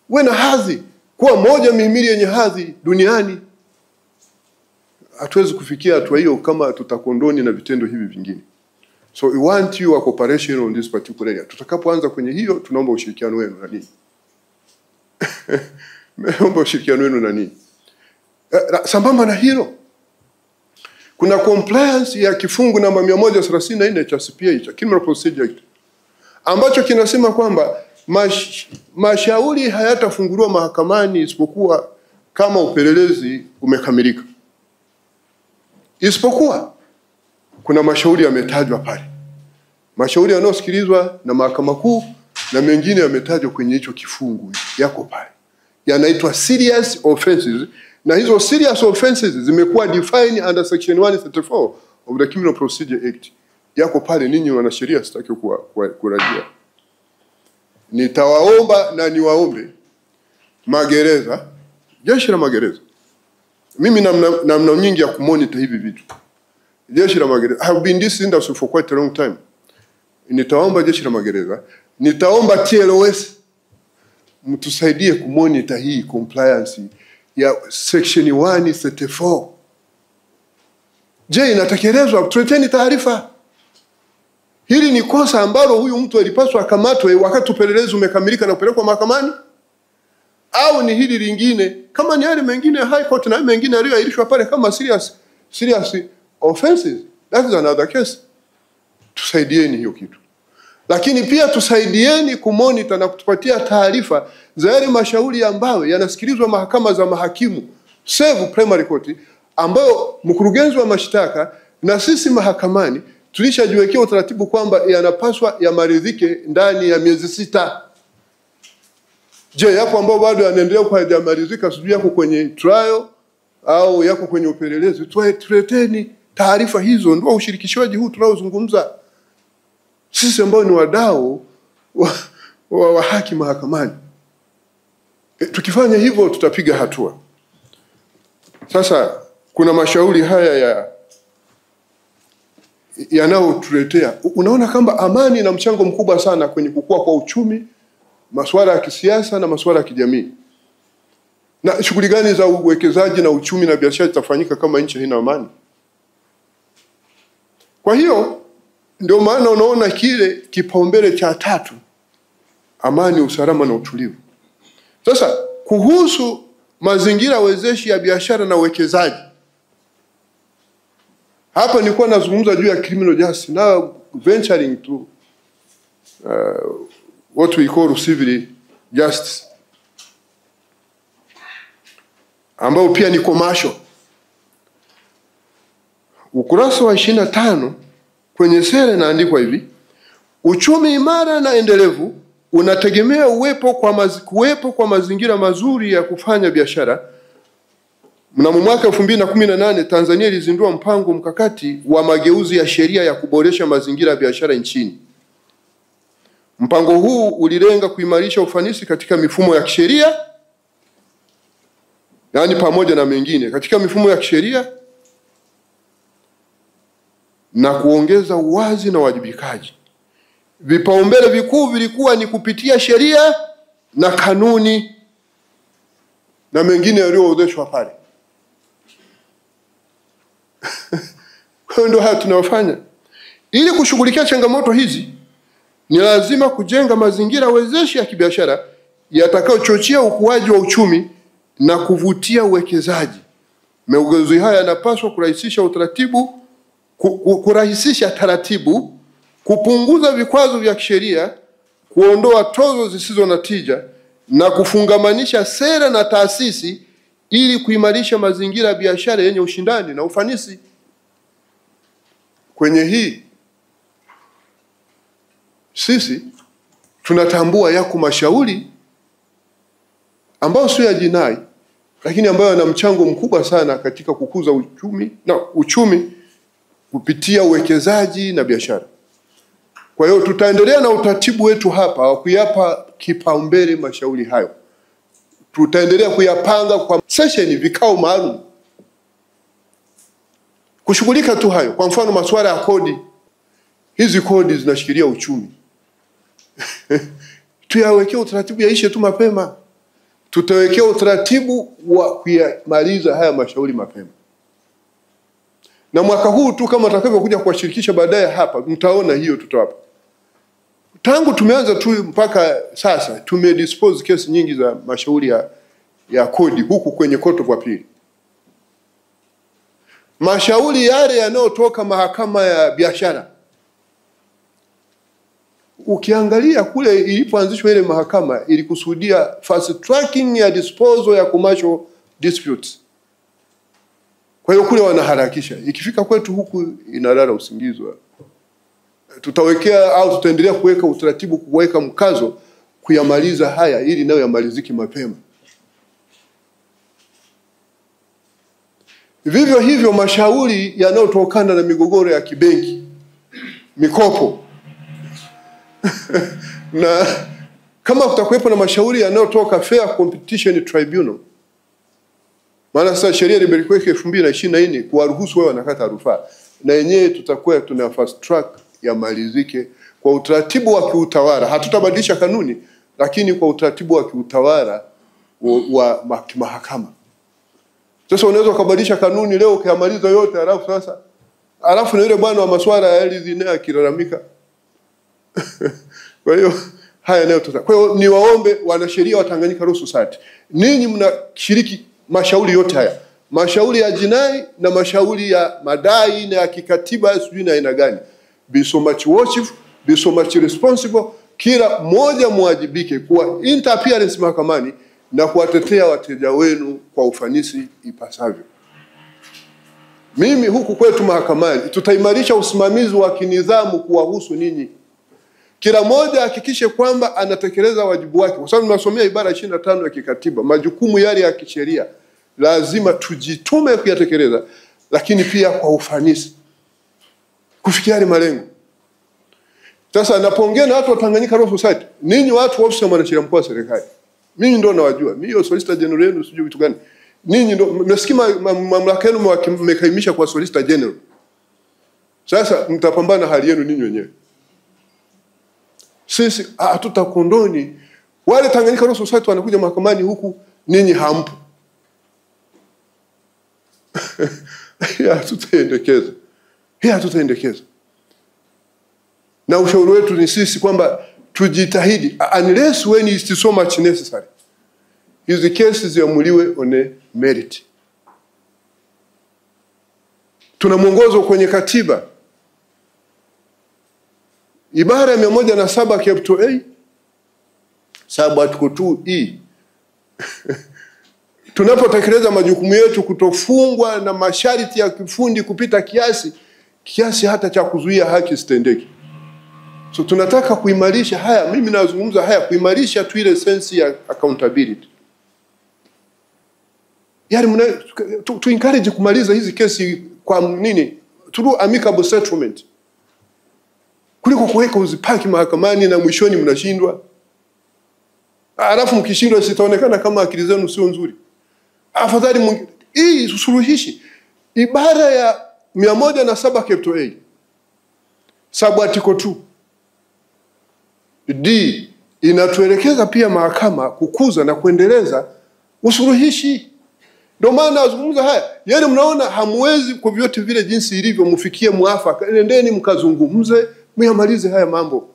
Uwe na hadhi. Kuwa moja mihimili yenye hadhi duniani. Hatuwezi kufikia hatua hiyo kama tutakondoni na vitendo hivi vingine. So we want your cooperation on this particular area. Tutakapoanza kwenye hiyo, tunaomba ushirikiano wenu na nini? Naomba ushirikiano wenu na nini? Sambamba na hilo, kuna compliance ya kifungu namba 134 cha CPA, cha Criminal Procedure Act, ambacho kinasema kwamba mashauri hayatafunguliwa mahakamani isipokuwa kama upelelezi umekamilika. Isipokuwa kuna mashauri yametajwa pale. Mashauri yanayosikilizwa na mahakama kuu na mengine yametajwa kwenye hicho kifungu yako pale. Yanaitwa serious offenses, na hizo serious offenses zimekuwa defined under section 134 of the Criminal Procedure Act. Yako pale, ninyi wanasheria sitaki kurajia. Nitawaomba na niwaombe magereza, jeshi la magereza. Mimi namna nyingi ya kumonitor hivi vitu. Jeshi la magereza, I have been in this industry for quite a long time. Nitaomba jeshi la magereza, nitaomba TLS mtusaidie kumonitor hii compliance ya section 134. Je, inatekelezwa? Tuleteni taarifa. Hili ni kosa ambalo huyu mtu alipaswa akamatwe wakati upelelezi umekamilika na kupelekwa mahakamani? Au ni hili lingine, kama ni yale mengine ya high court na mengine yaliyoahirishwa pale kama serious offenses, that is another case. Tusaidieni hiyo kitu. Lakini pia tusaidieni kumonitor na kutupatia taarifa za yale mashauri ambayo yanasikilizwa mahakama za mahakimu, save primary court, ambayo mkurugenzi wa mashtaka na sisi mahakamani tulishajiwekea utaratibu kwamba yanapaswa yamaridhike ndani ya miezi 6. Je, yapo ambao bado yanaendelea kuyamaridhika, sijui yako kwenye trial au yako kwenye upelelezi? Tuleteni taarifa hizo. Ndio ushirikishwaji huu tunaozungumza sisi ambao ni wadau wa haki mahakamani. Tukifanya hivyo tutapiga hatua. Sasa kuna mashauri haya yanayotuletea, unaona kama amani na mchango mkubwa sana kwenye kukua kwa uchumi, masuala ya kisiasa na masuala ya kijamii. Na shughuli gani za uwekezaji na uchumi na biashara zitafanyika kama nchi haina amani? Kwa hiyo ndio maana unaona kile kipaumbele cha 3, amani, usalama na utulivu. Sasa kuhusu mazingira wezeshi ya biashara na uwekezaji, hapa nilikuwa nazungumza juu ya criminal justice, now venturing to what we call civil justice, ambao pia ni commercial. Ukurasa wa 25 kwenye sera inaandikwa hivi: uchumi imara na endelevu unategemea kuwepo kwa mazingira mazuri ya kufanya biashara. Mnamo mwaka 2018 Tanzania ilizindua mpango mkakati wa mageuzi ya sheria ya kuboresha mazingira ya biashara nchini. Mpango huu ulilenga kuimarisha ufanisi katika mifumo ya kisheria, yani pamoja na mengine katika mifumo ya kisheria, na kuongeza uwazi na wajibikaji. Vipaumbele vikuu vilikuwa ni kupitia sheria na kanuni na mengine yaliyoorodheshwa pale. Kwa ndio haya tunayofanya. Ili kushughulikia changamoto hizi, ni lazima kujenga mazingira wezeshi ya kibiashara yatakayochochea ukuaji wa uchumi na kuvutia uwekezaji. Mageuzi haya yanapaswa kurahisisha taratibu, kupunguza vikwazo vya kisheria, kuondoa tozo zisizo na tija na kufungamanisha sera na taasisi ili kuimarisha mazingira ya biashara yenye ushindani na ufanisi. Kwenye hii sisi tunatambua yako mashauri ambayo sio ya jinai, lakini ambayo yana mchango mkubwa sana katika kukuza uchumi kupitia uwekezaji na biashara. Kwa hiyo tutaendelea na utaratibu wetu hapa wa kuyapa kipaumbele mashauri hayo. Tutaendelea kuyapanga kwa session, vikao maalum kushughulika tu hayo. Kwa mfano masuala ya kodi, Hizi kodi zinashikilia uchumi. Tuyawekea utaratibu yaishe tu mapema. Tutawekea utaratibu wa kuyamaliza haya mashauri mapema. Na mwaka huu tu kama tutakavyokuja kuwashirikisha baadaye hapa, mtaona hiyo tutawapa. Tangu tumeanza tu mpaka sasa tumedispose kesi nyingi za mashauri ya kodi huku kwenye Court of Appeal. Mashauri yale yanayotoka mahakama ya biashara, ukiangalia kule ilipoanzishwa ile mahakama ilikusudia fast tracking ya disposal ya commercial disputes. Kwa hiyo kule wanaharakisha. Ikifika kwetu huku inalala usingizi. Tutawekea au tutaendelea kuweka utaratibu, kuweka mkazo kuyamaliza haya ili nayo yamalizike mapema. Vivyo hivyo mashauri yanayotokana na migogoro ya kibenki, mikopo. Na kama kutakuwepo na mashauri yanayotoka Fair Competition Tribunal, maana sasa sheria ilibadilishwa 2024 kuwaruhusu wao wanakata rufaa, na yenyewe tutakuwa tuna fast track yamalizike kwa utaratibu wa kiutawala. Hatutabadilisha kanuni, lakini kwa utaratibu wa kiutawala wa mahakama. Sasa unaweza kubadilisha kanuni leo ukayamaliza yote, alafu na yule bwana wa masuala ya ardhi naye akilalamika. Kwa hiyo haya nayo kwa hiyo niwaombe wanasheria wa Tanganyika Law Society, ninyi mnashiriki mashauri yote haya, mashauri ya jinai na mashauri ya madai na ya kikatiba sijui na aina gani. Be so much watchful, be so much responsible. Kila mmoja muwajibike kuwa interference mahakamani na kuwatetea wateja wenu kwa ufanisi ipasavyo. Mimi huku kwetu mahakamani tutaimarisha usimamizi wa kinidhamu kuwahusu ninyi. Kila mmoja hakikishe kwamba anatekeleza wajibu wake. Kwa sababu tunasomea ibara 25 ya kikatiba, majukumu yale ya kisheria lazima tujitume kuyatekeleza, lakini pia kwa ufanisi kufikia yale malengo. Sasa napongea na watu wa Tanganyika Law Society, ninyi watu wa ofisi ya mwanasheria mkuu wa serikali. Mimi ndo nawajua. Mimi yo Solicitor General yenu sijui vitu gani. Ninyi ndo mnasikia mamlaka yenu mmekaimisha kwa Solicitor General. Sasa mtapambana hali yenu ninyi wenyewe. Sisi hatutakondoni. Wale Tanganyika Law Society wanakuja mahakamani huku, ninyi hampo. Hatutaendekeza. Na ushauri wetu ni sisi kwamba tujitahidi, unless when it is so much necessary, hizi cases ziamuliwe on merit. Tuna mwongozo kwenye katiba, ibara ya 107 capital A sub article 2E. Tunapotekeleza majukumu yetu kutofungwa na masharti ya kifundi kupita kiasi hata cha kuzuia haki sitendeki. So tunataka kuimarisha haya, mimi nazungumza haya kuimarisha tu ile sense ya accountability. Yaani to encourage kumaliza hizi kesi kwa nini? Through amicable settlement. Kuliko kuweka uzipaki mahakamani na mwishoni mnashindwa. Alafu mkishindwa sitaonekana kama akili zenu sio nzuri. Afadhali hii suluhishi. Ibara ya 107 capital A sub article 2 D inatuelekeza pia mahakama kukuza na kuendeleza usuluhishi. Ndio maana nazungumza haya. Yaani mnaona hamwezi kwa vyote vile jinsi ilivyo mfikie muafaka. Nendeni mkazungumze, muyamalize haya mambo.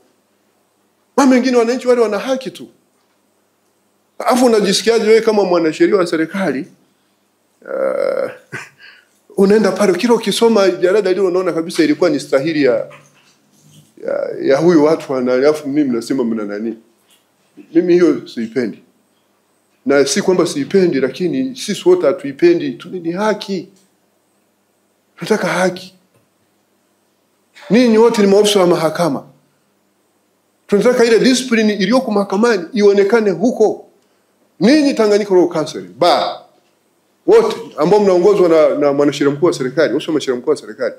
Mambo mengine wananchi wale wana haki tu. Alafu unajisikiaje wewe kama mwanasheria wa serikali? Unaenda pale kila ukisoma jarada lile unaona kabisa ilikuwa ni stahili ya huyu watu alafu mimi nasema mna nani. Mimi hiyo siipendi. Na si kwamba siipendi, lakini sisi wote hatuipendi. Ni haki. Tunataka haki. Ninyi wote ni maofisa wa mahakama. Tunataka ile discipline iliyoko mahakamani ionekane huko. Ninyi Tanganyika Law Council wote ambao mnaongozwa na mwanasheria mkuu wa serikali, ofisi ya mwanasheria mkuu wa serikali,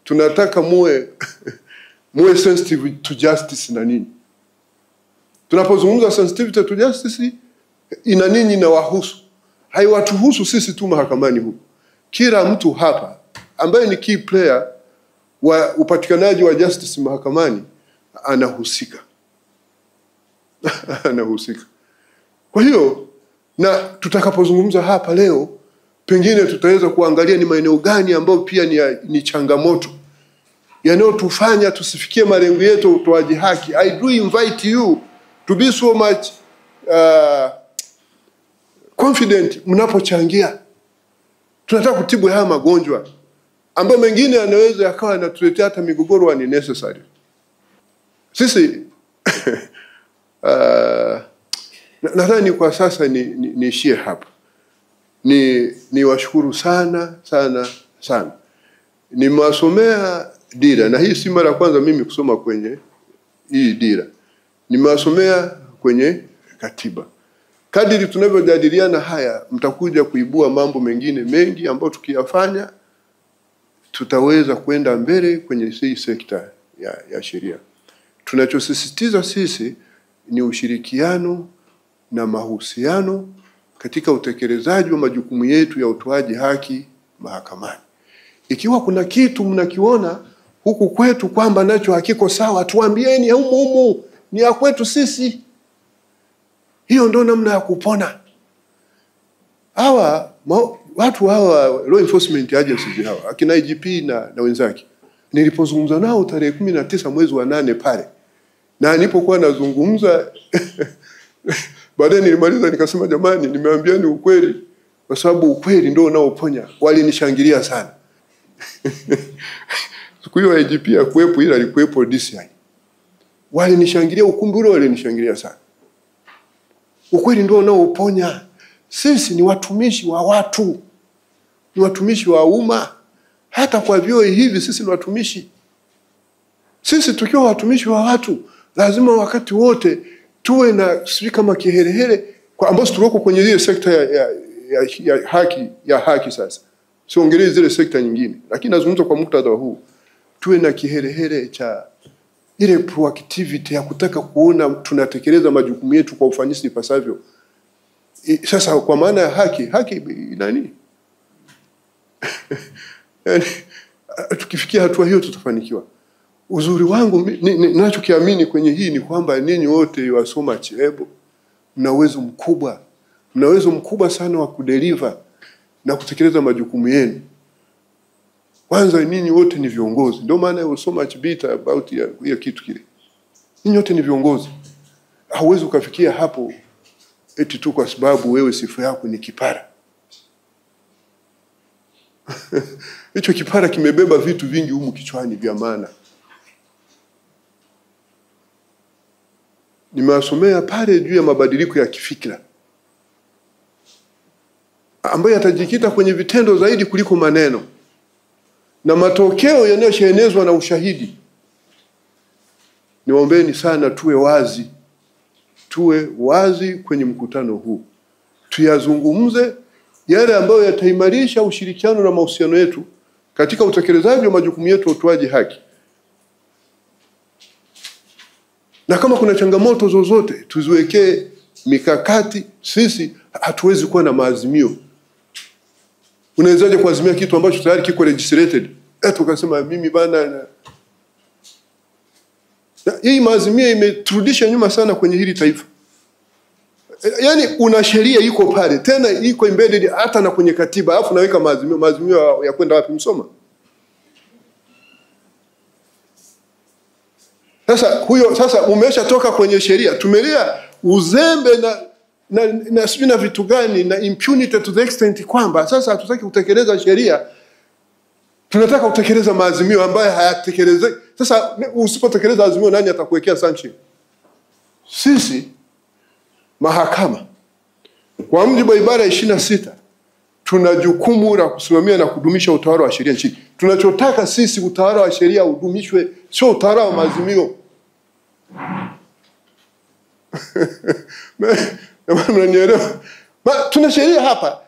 tunataka muwe sensitive to justice na nini. Tunapozungumza sensitivity to justice ina nini na wahusu. Haiwatuhusu sisi tu mahakamani huko. Kila mtu hapa ambaye ni key player wa upatikanaji wa justice mahakamani anahusika. Anahusika. Kwa hiyo, na tutakapozungumza hapa leo, pengine tutaweza kuangalia ni maeneo gani ambayo pia ni changamoto yanayotufanya tusifikie malengo yetu ya utoaji haki. I do invite you to be so much confident mnapochangia. Tunataka kutibu haya magonjwa ambayo mengine yanaweza yakawa yanatuletea hata migogoro unnecessary. Sisi nadhani kwa sasa niishie hapa. Niwashukuru sana sana sana. Nimewasomea dira, na hii si mara ya kwanza mimi kusoma kwenye hii dira. Nimewasomea kwenye katiba. Kadiri tunavyojadiliana haya, mtakuja kuibua mambo mengine mengi ambayo tukiyafanya tutaweza kwenda mbele kwenye hii sekta ya sheria. Tunachosisitiza sisi ni ushirikiano na mahusiano katika utekelezaji wa majukumu yetu ya utoaji haki mahakamani. Ikiwa kuna kitu mnakiona huku kwetu kwamba nacho hakiko sawa, tuambieni humu ni ya kwetu sisi. Hiyo ndio namna ya kupona. Watu hawa law enforcement agencies hawa, akina IGP na wenzake, nilipozungumza nao tarehe 19 mwezi wa 8 pale, na nilipokuwa nazungumza baadaye nilimaliza nikasema, jamani, nimeambiani ukweli kwa sababu ukweli ndio unaoponya. Walinishangilia sana. Siku hiyo IGP hakuepo, ila alikuepo DCI. Walinishangilia, ukumbi ule walinishangilia sana. Ukweli ndio unaoponya. Sisi ni watumishi wa watu, ni watumishi wa umma. Hata kwa vyuo hivi sisi ni watumishi. Sisi tukiwa watumishi wa watu, lazima wakati wote tuwe na sisi kama kiherehere kwa ambapo tuko kwenye ile sekta ya haki sasa. Siongelee zile sekta nyingine, lakini nazungumza kwa muktadha huu. Tuwe na kiherehere cha ile proactivity ya kutaka kuona tunatekeleza majukumu yetu kwa ufanisi ipasavyo. Sasa kwa maana ya haki nani? Yani, tukifikia hatua hiyo tutafanikiwa. Uzuri wangu ninachokiamini kwenye hii ni kwamba ninyi wote wasoma chebo, mna uwezo mkubwa. Mna uwezo mkubwa sana wa kudeliver na kutekeleza majukumu yenu. Kwanza ninyi wote ni viongozi. Ndio maana I so much bitter about hiyo kitu kile. Ninyi wote ni viongozi. Hauwezi ukafikia hapo eti tu kwa sababu wewe sifa yako ni kipara. Hicho kipara kimebeba vitu vingi humu kichwani vya maana. Nimewasomea pale juu ya mabadiliko ya kifikra ambayo yatajikita kwenye vitendo zaidi kuliko maneno, na matokeo yanayoshenezwa na ushahidi. Niwaombeni sana tuwe wazi kwenye mkutano huu. Tuyazungumze yale ambayo yataimarisha ushirikiano na mahusiano yetu katika utekelezaji wa majukumu yetu ya utoaji haki. Na kama kuna changamoto zozote, tuziwekee mikakati. Sisi hatuwezi kuwa na maazimio. Unawezaje kuazimia kitu ambacho tayari kiko legislated? Ukasema mimi bana hii maazimio imeturudisha nyuma sana kwenye hili taifa. Yaani una sheria iko pale, tena iko embedded hata na kwenye katiba, alafu naweka maazimio ya kwenda wapi msoma? Sasa umeshatoka kwenye sheria, tumelea uzembe na sijui na vitu gani na impunity to the extent kwamba sasa hatutaki kutekeleza sheria, tunataka kutekeleza maazimio ambayo hayatekelezeki. Sasa usipotekeleza azimio, nani atakuwekea sanction? Sisi mahakama kwa mujibu wa ibara 26 tuna jukumu la kusimamia na kudumisha utawala wa sheria nchini. Tunachotaka sisi utawala wa sheria udumishwe, sio utawala wa maazimio. Mnanielewa? Tuna sheria hapa.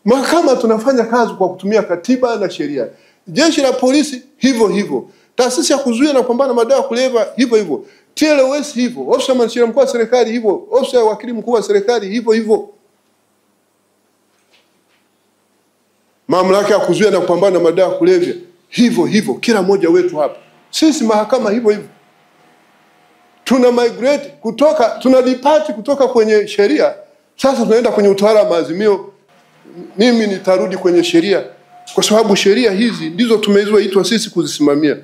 Mahakama tunafanya kazi kwa kutumia katiba na sheria. Jeshi la polisi hivyo hivyo. Taasisi ya kuzuia na kupambana na madawa ya kulevya hivyo hivyo. TLS hivyo. Ofisi ya mwanasheria mkuu wa serikali hivyo. Ofisi ya wakili mkuu wa serikali hivyo hivyo. Mamlaka ya kuzuia na kupambana na madawa ya kulevya hivyo hivyo kila mmoja wetu hapa. Sisi mahakama hivyo hivyo. Tuna migrate tunadipati kutoka kwenye sheria. Sasa tunaenda kwenye utawala wa maazimio. Mimi nitarudi kwenye sheria kwa sababu sheria hizi ndizo tumezoitwa sisi kuzisimamia.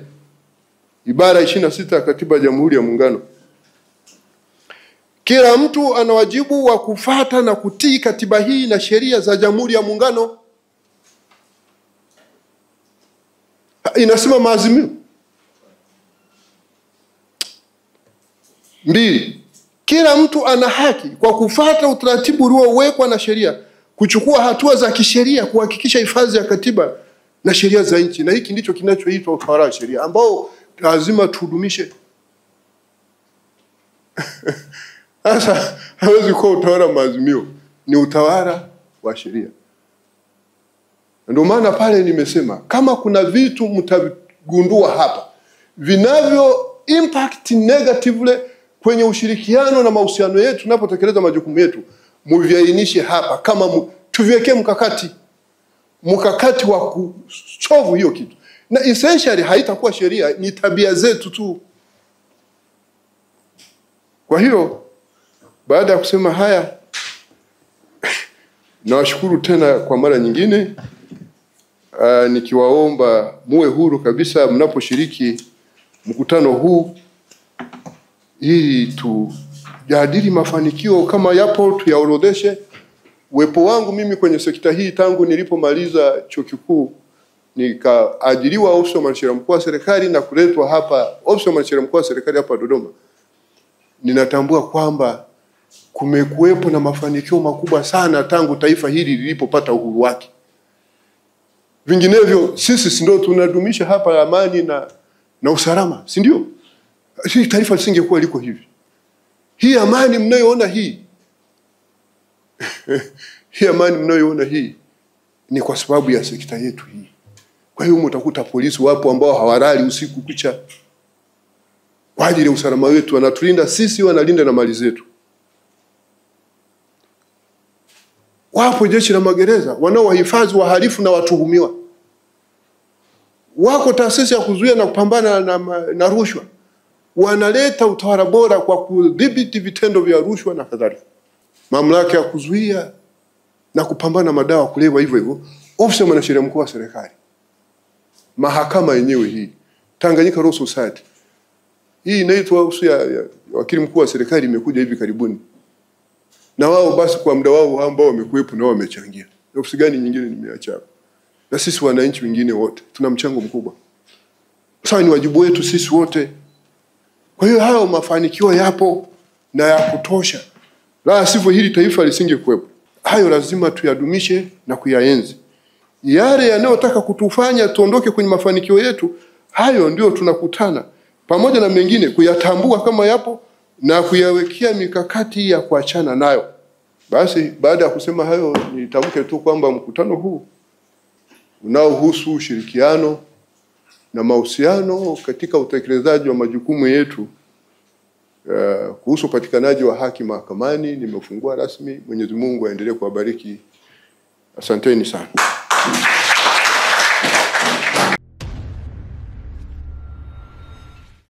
Ibara 26 ya Katiba ya Jamhuri ya Muungano. Kila mtu ana wajibu wa kufuata na kutii katiba hii na sheria za Jamhuri ya Muungano. Inasema maazimio. 2. Kila mtu ana haki kwa kufuata utaratibu uliowekwa na sheria kuchukua hatua za kisheria kuhakikisha hifadhi ya katiba na sheria za nchi. Na hiki ndicho kinachoitwa utawala wa sheria ambao lazima tuhudumishe. Sasa hawezi kuwa utawala wa maazimio, ni utawala wa sheria. Ndio maana pale nimesema kama kuna vitu mtagundua hapa vinavyo impact negatively kwenye ushirikiano na mahusiano yetu tunapotekeleza majukumu yetu, muviainishe hapa kama tuviwekee mkakati wa kusolve hiyo kitu. Na essentially haitakuwa sheria, ni tabia zetu tu. Kwa hiyo baada ya kusema haya, nawashukuru tena kwa mara nyingine, nikiwaomba muwe huru kabisa mnaposhiriki mkutano huu ili tujadili mafanikio kama yapo tuyaorodheshe. Uwepo wangu mimi kwenye sekta hii tangu nilipomaliza chuo kikuu nikaajiriwa ofisi ya mwanasheria mkuu wa serikali na kuletwa hapa ofisi ya mwanasheria mkuu wa serikali hapa Dodoma, ninatambua kwamba kumekuwepo na mafanikio makubwa sana tangu taifa hili lilipopata uhuru wake. Vinginevyo sisi ndio tunadumisha hapa amani na usalama, si ndio? Hii taifa lisingekuwa liko hivi. Hii amani mnayoona hii hii amani mnayoona hii ni kwa sababu ya sekta yetu hii. Kwa hiyo mtakuta polisi wapo ambao hawalali usiku kucha kwa ajili ya usalama wetu, wanatulinda sisi, wanalinda na mali zetu. Wapo jeshi la magereza wanaowahifadhi wahalifu na watuhumiwa. Wako taasisi ya kuzuia na kupambana na rushwa, wanaleta utawala bora kwa kudhibiti vitendo vya rushwa na kadhalika. Mamlaka ya kuzuia na kupambana na madawa kulevya hivyo hivyo, ofisi ya mwanasheria mkuu wa serikali. Mahakama yenyewe hii, Tanganyika Law Society. Hii inaitwa ofisi ya wakili mkuu wa serikali, imekuja hivi karibuni. Na wao basi kwa muda wao ambao wamekuwepo na wamechangia. Ofisi gani nyingine nimeacha? Na sisi wananchi wengine wote tuna mchango mkubwa. Sasa ni wajibu wetu sisi wote. Kwa hiyo hayo mafanikio yapo na ya kutosha. La sivyo hili taifa lisingekuwepo. Hayo lazima tuyadumishe na kuyaenzi. Yale yanayotaka kutufanya tuondoke kwenye mafanikio yetu, hayo ndio tunakutana pamoja na mengine kuyatambua kama yapo na kuyawekea mikakati ya kuachana nayo. Basi baada ya kusema hayo, nitamke tu kwamba mkutano huu unaohusu ushirikiano na mahusiano katika utekelezaji wa majukumu yetu kuhusu upatikanaji wa haki mahakamani nimefungua rasmi. Mwenyezi Mungu aendelee kuwabariki. Asanteni sana.